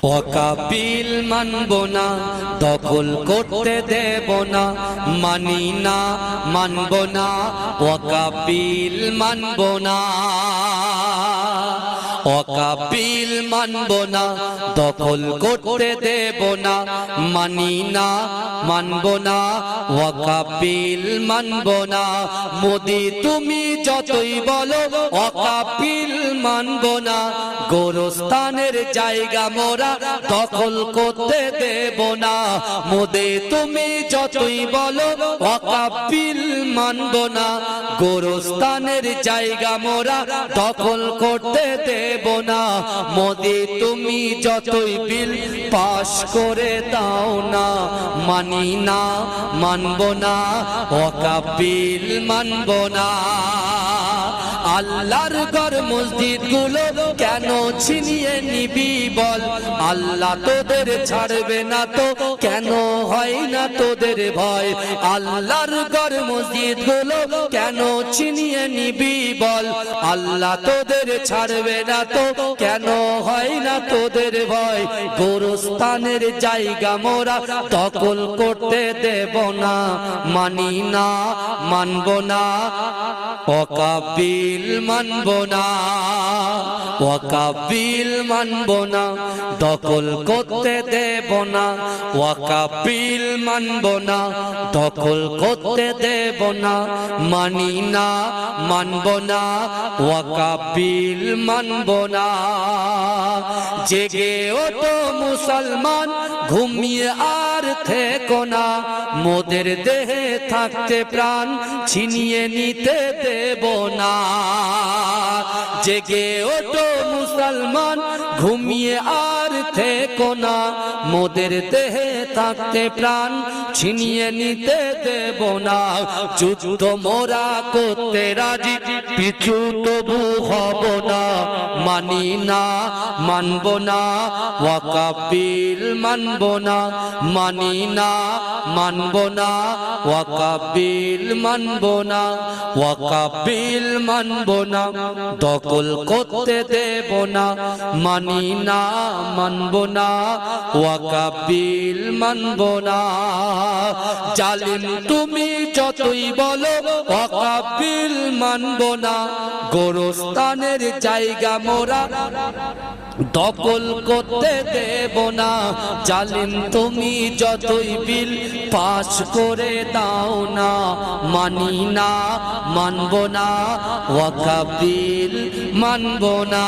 ওয়াকাবিল মানব না, দখল করতে দেব না, মানি না, মানব না, ওয়াকাবিল মানব না। ওয়াকাবিল মানব না, দখল করতে দেব না, মানি না, মানব না, ওয়াকাবিল মানব না। মোদি তুমি যতই বলো ওয়াকাবিল মানব না, গোরস্থানের জায়গা মোরা দখল করতে দেব না। মোদি তুমি যতই বলো ওয়াকাবিল মানব না, গোরস্থানের জায়গা মোরা দখল করতে দেব না। মোদি তুমি যতই বিল পাশ করে দাও না, মানি না, মানব না, ওয়াকাবিল মানব না। আল্লাহর ঘর মসজিদ গুলো কেন ছিনিয়ে নিবি বল? আল্লাহ তোদের ছাড়বে না তো কেন হয় না তোদের ভয়? আল্লাহর ঘর মসজিদ গুলো কেন ছিনিয়ে নিবি বল? আল্লাহ তোদের ছাড়বে না তো কেন হয় না তোদের ভয়? গোরস্থানের জায়গা মোরা দখল করতে দেব না, মানি না, মানব না, ওয়াকাবিল মানব না। ওয়াকাবিল মানব না, দখল করতে দেব না, ওয়াকাবিল মানব না, দখল করতে দেব না, মানি না, মানব না, ওয়াকাবিল মানব না। জেগে ওঠো মুসলমান, ঘুমিয়ে আর থেকো না, মোদের দেহে থাকতে প্রাণ ছিনিয়ে নিতে দেব না। জেগে ওঠো মুসলমান, ঘুমিয়ে আর থেকো না, মোদের দেহে থাকতে প্রাণ ছিনিয়ে নিতে দেব না। যুদ্ধ মোরা করতে রাজি, পিছু তবু হব না, মানি না, মানব না, ওয়াকাবিল মানব না, মানি না, মানব না, ওয়াকাবিল মানব না, ওয়াকাবিল মানব না, দখল করতে দেব না, মানি না, মানব না, ওয়াকাবিল মানব না। জালিম তুমি যতই বলো ওয়াকাবিল মানব না, গোরস্থানের জায়গা মোরা দখল করতে দেব না। জালিম তুমি যতই বিল পাশ করে দাও না, মানি না, মানব না, ওয়াকাবিল মানব না।